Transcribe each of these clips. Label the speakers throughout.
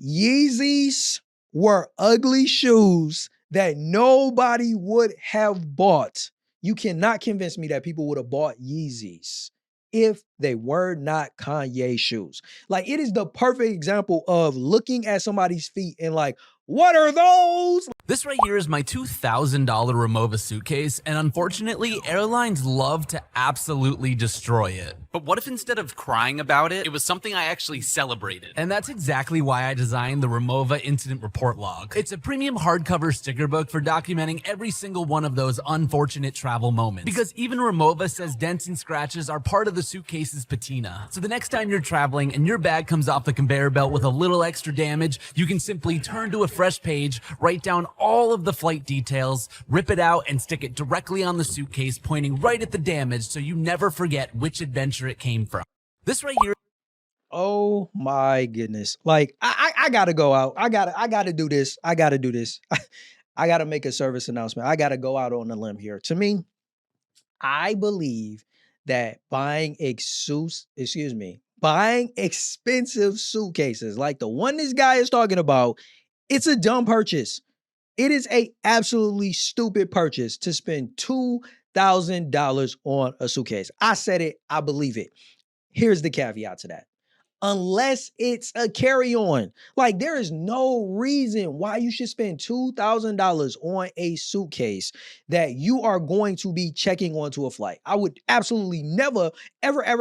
Speaker 1: Yeezys were ugly shoes that nobody would have bought. You cannot convince me that people would have bought Yeezys if they were not Kanye shoes. Like, it is the perfect example of looking at somebody's feet and like, what are those?
Speaker 2: This right here is my $2,000 Remova suitcase, and unfortunately, airlines love to absolutely destroy it. But what if instead of crying about it, it was something I actually celebrated? And that's exactly why I designed the Remova Incident Report Log. It's a premium hardcover sticker book for documenting every single one of those unfortunate travel moments. Because even Remova says dents and scratches are part of the suitcase's patina. So the next time you're traveling and your bag comes off the conveyor belt with a little extra damage, you can simply turn to a fresh page, write down all of the flight details, rip it out, and stick it directly on the suitcase, pointing right at the damage so you never forget which adventure it came from. This right here.
Speaker 1: Oh my goodness. Like, I gotta go out. I gotta do this. I gotta do this. I gotta make a service announcement. I gotta go out on a limb here. To me, I believe that buying expensive suitcases like the one this guy is talking about, it's a dumb purchase. It is a absolutely stupid purchase to spend $2,000 on a suitcase. I said it, I believe it. Here's the caveat to that. Unless it's a carry-on. Like, there is no reason why you should spend $2,000 on a suitcase that you are going to be checking onto a flight. I would absolutely never, ever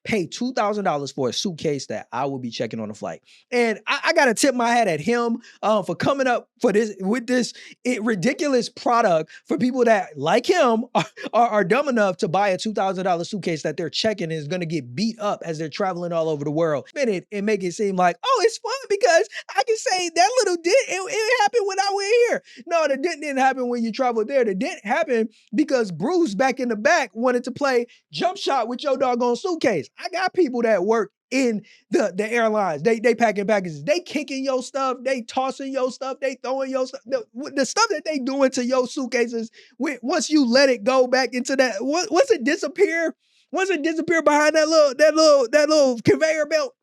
Speaker 1: pay $2,000 for a suitcase that I will be checking on a flight. And I got to tip my hat at him for coming up with this ridiculous product for people that, like him, are dumb enough to buy a $2,000 suitcase that they're checking is going to get beat up as they're traveling all over the world. Spin it and make it seem like, oh, it's fun because I can say that little dent, it happened when I went here. No, the dent didn't happen when you traveled there. The dent happened because Bruce back in the back wanted to play jump shot with your doggone suitcase. I got people that work in the airlines. They packing packages. They kicking your stuff. They tossing your stuff. They throwing your stuff. The stuff that they doing to your suitcases, once you let it go back into that, once it disappear behind that little conveyor belt,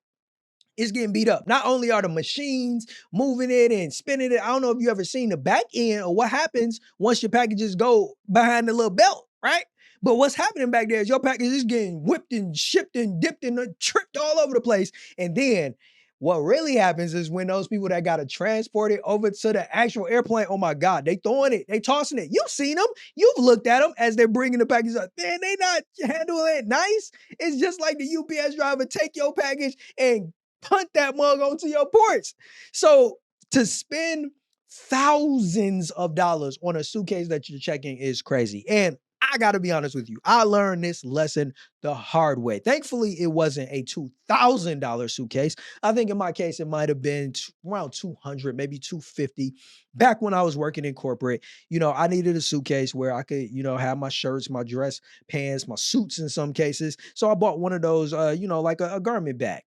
Speaker 1: it's getting beat up. Not only are the machines moving it and spinning it, I don't know if you ever seen the back end or what happens once your packages go behind the little belt, right? But what's happening back there is your package is getting whipped and shipped and dipped and tripped all over the place. And then what really happens is when those people that got to transport it over to the actual airplane, oh my God, they throwing it, they tossing it. You've seen them. You've looked at them as they're bringing the package up. Man, they not handling it nice. It's just like the UPS driver take your package and punt that mug onto your porch. So to spend thousands of dollars on a suitcase that you're checking is crazy. And I got to be honest with you. I learned this lesson the hard way. Thankfully, it wasn't a $2,000 suitcase. I think in my case, it might have been around $200, maybe $250. Back when I was working in corporate, I needed a suitcase where I could, have my shirts, my dress pants, my suits in some cases. So I bought one of those, like a garment bag.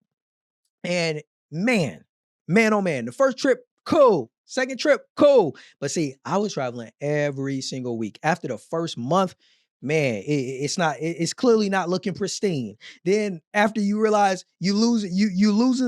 Speaker 1: And man, oh man, the first trip, cool. Second trip, cool. But see, I was traveling every single week. After the first month, man, it's clearly not looking pristine. Then after you realize you losing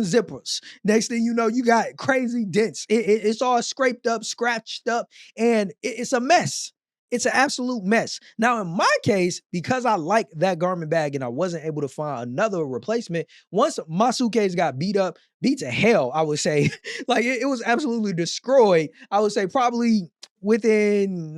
Speaker 1: zippers. Next thing you know, you got crazy dents. It's all scraped up, scratched up, and it's a mess. It's an absolute mess. Now, in my case, because I like that garment bag and I wasn't able to find another replacement, once my suitcase got beat to hell, I would say, like it was absolutely destroyed. I would say probably within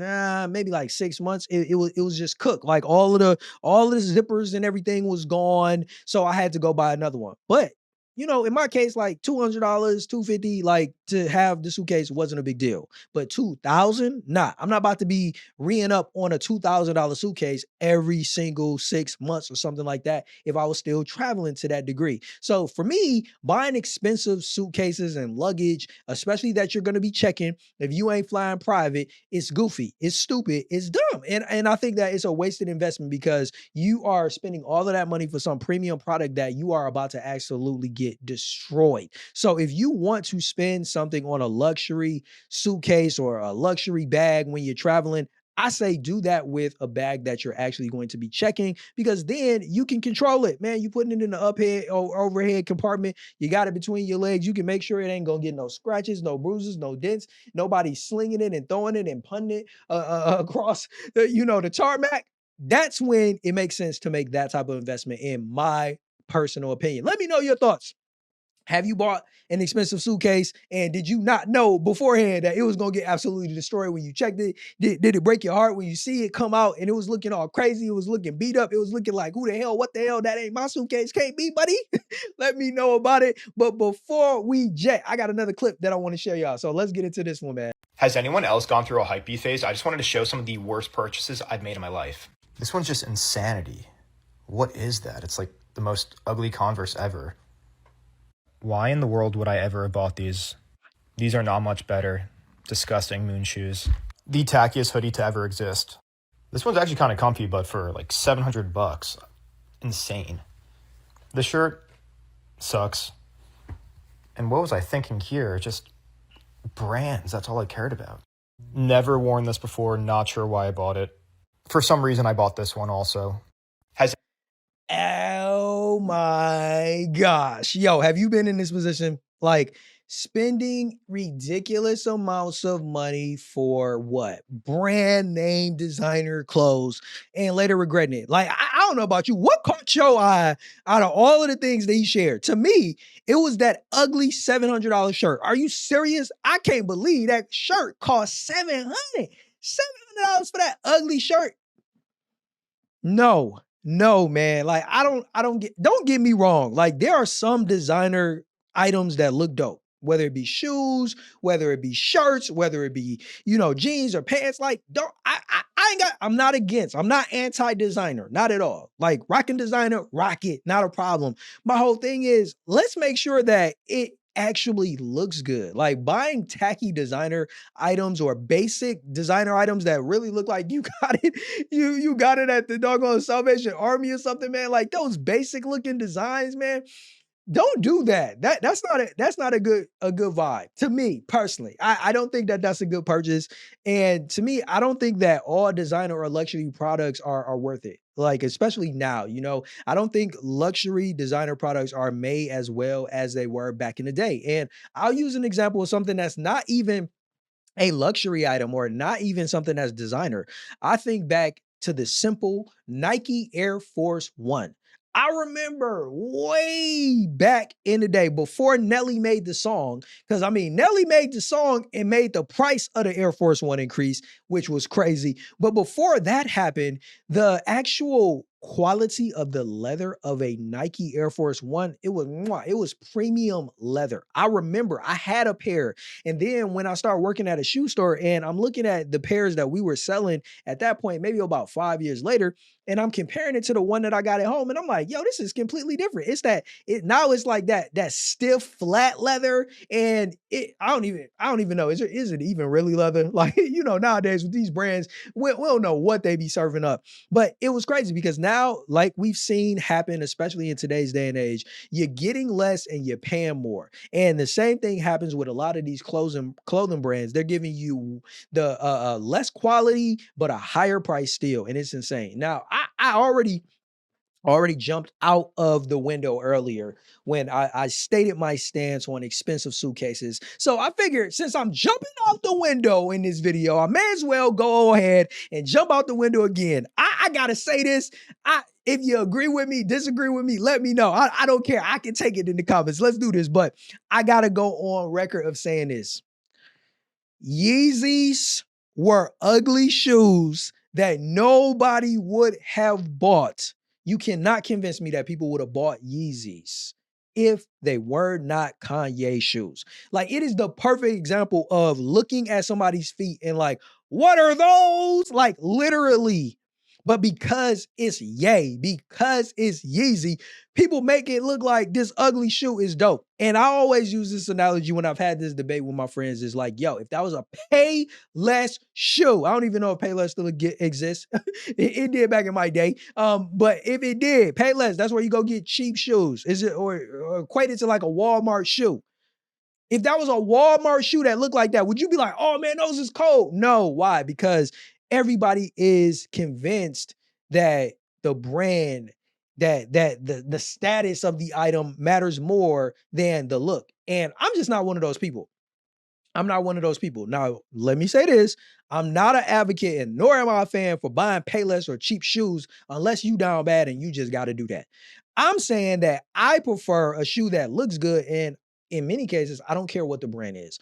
Speaker 1: maybe like 6 months, it was just cooked. Like all of the zippers and everything was gone. So I had to go buy another one. But in my case, like $200, $250, like to have the suitcase wasn't a big deal. But $2,000, nah, I'm not about to be reing up on a $2,000 suitcase every single 6 months or something like that if I was still traveling to that degree. So for me, buying expensive suitcases and luggage, especially that you're going to be checking if you ain't flying private, it's goofy, it's stupid, it's dumb. And I think that it's a wasted investment because you are spending all of that money for some premium product that you are about to absolutely get destroyed. So if you want to spend something on a luxury suitcase or a luxury bag when you're traveling, I say do that with a bag that you're actually going to be checking, because then you can control it, man. You putting it in the overhead compartment. You got it between your legs. You can make sure it ain't gonna get no scratches, no bruises, no dents. Nobody slinging it and throwing it and punting it across the tarmac. That's when it makes sense to make that type of investment, in my personal opinion. Let me know your thoughts. Have you bought an expensive suitcase and did you not know beforehand that it was going to get absolutely destroyed when you checked it? Did it break your heart when you see it come out and it was looking all crazy? It was looking beat up. It was looking like, who the hell, what the hell? That ain't my suitcase. Can't be, buddy. Let me know about it. But before we jet, I got another clip that I want to share y'all. So let's get into this one, man.
Speaker 3: Has anyone else gone through a hypebeast phase? I just wanted to show some of the worst purchases I've made in my life. This one's just insanity. What is that? It's like the most ugly Converse ever. Why in the world would I ever have bought these? These are not much better. Disgusting moon shoes. The tackiest hoodie to ever exist. This one's actually kind of comfy, but for like $700. Insane. The shirt sucks. And what was I thinking here? Just brands, that's all I cared about. Never worn this before, not sure why I bought it. For some reason, I bought this one also.
Speaker 1: Oh my gosh. Yo, have you been in this position? Like, spending ridiculous amounts of money for what? Brand name designer clothes, and later regretting it. Like, I don't know about you. What caught your eye out of all of the things that he shared? To me, it was that ugly $700 shirt. Are you serious? I can't believe that shirt cost $700. $700 for that ugly shirt. No, man. Like, don't get me wrong. Like, there are some designer items that look dope, whether it be shoes, whether it be shirts, whether it be, jeans or pants. Like, I'm not anti-designer, not at all. Like, rocking designer, rock it, not a problem. My whole thing is, let's make sure that it actually looks good. Like, buying tacky designer items or basic designer items that really look like you got it, you got it at the doggone Salvation Army or something, man. Like, those basic looking designs, man. Don't do that. That's not a good vibe to me personally. I don't think that that's a good purchase. And to me, I don't think that all designer or luxury products are worth it. Like, especially now, I don't think luxury designer products are made as well as they were back in the day. And I'll use an example of something that's not even a luxury item or not even something that's designer. I think back to the simple Nike Air Force One. I remember way back in the day before Nelly made the song, because Nelly made the song and made the price of the Air Force One increase, which was crazy. But before that happened, the actual quality of the leather of a Nike Air Force One, it was premium leather. I remember I had a pair, and then when I started working at a shoe store and I'm looking at the pairs that we were selling at that point, maybe about 5 years later, and I'm comparing it to the one that I got at home, and I'm like, yo, this is completely different. Now it's like that stiff flat leather, and I don't even know, is it even really leather? Like, nowadays with these brands, we don't know what they be serving up. But it was crazy because now, like we've seen happen, especially in today's day and age, you're getting less and you're paying more. And the same thing happens with a lot of these clothing brands. They're giving you the less quality, but a higher price still. And it's insane. Now, I already jumped out of the window earlier when I stated my stance on expensive suitcases. So I figured, since I'm jumping out the window in this video, I may as well go ahead and jump out the window again. I gotta say this. If you agree with me, disagree with me, let me know. I don't care. I can take it in the comments. Let's do this. But I gotta go on record of saying this. Yeezys were ugly shoes that nobody would have bought. You cannot convince me that people would have bought Yeezys if they were not Kanye shoes. Like, it is the perfect example of looking at somebody's feet and like, what are those? Like, literally. But because it's because it's Yeezy, people make it look like this ugly shoe is dope. And I always use this analogy when I've had this debate with my friends. Is like, yo, if that was a Payless shoe, I don't even know if Payless still exists. it did back in my day. But if it did, Payless, that's where you go get cheap shoes. Is it or equate it to like a Walmart shoe? If that was a Walmart shoe that looked like that, would you be like, oh man, those is cold? No, why? Because everybody is convinced that the brand, that the status of the item matters more than the look. And I'm just not one of those people. I'm not one of those people. Now, let me say this. I'm not an advocate and nor am I a fan for buying Payless or cheap shoes unless you down bad and you just got to do that. I'm saying that I prefer a shoe that looks good, and in many cases, I don't care what the brand is.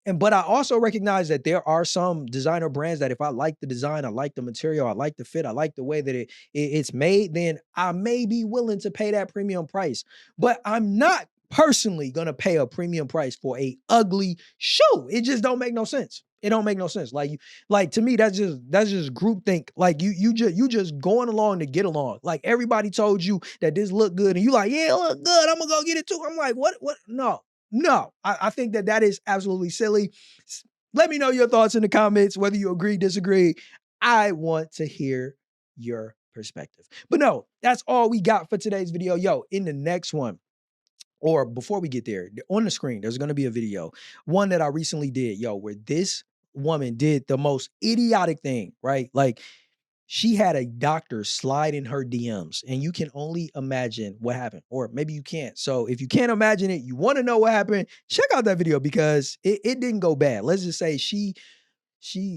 Speaker 1: But I also recognize that there are some designer brands that if I like the design, I like the material, I like the fit, I like the way that it's made, then I may be willing to pay that premium price. But I'm not personally gonna pay a premium price for a ugly shoe. It just don't make no sense. It don't make no sense. Like to me, that's just groupthink. Like you just going along to get along. Like everybody told you that this look good, and you like, yeah, it look good. I'm gonna go get it too. I'm like, what? What? No, no, I think that is absolutely silly. Let me know your thoughts in the comments, whether you agree, disagree. I want to hear your perspective. But no, that's all we got for today's video. Yo, in the next one, or before we get there, on the screen, there's going to be a video, one that I recently did, yo, where this woman did the most idiotic thing, right? Like, she had a doctor slide in her DMs, and you can only imagine what happened, or maybe you can't. So if you can't imagine it, you want to know what happened, check out that video because it didn't go bad. Let's just say she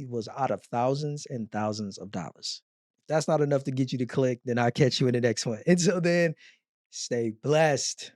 Speaker 1: was out of thousands and thousands of dollars. If that's not enough to get you to click, then I'll catch you in the next one. Until then, stay blessed.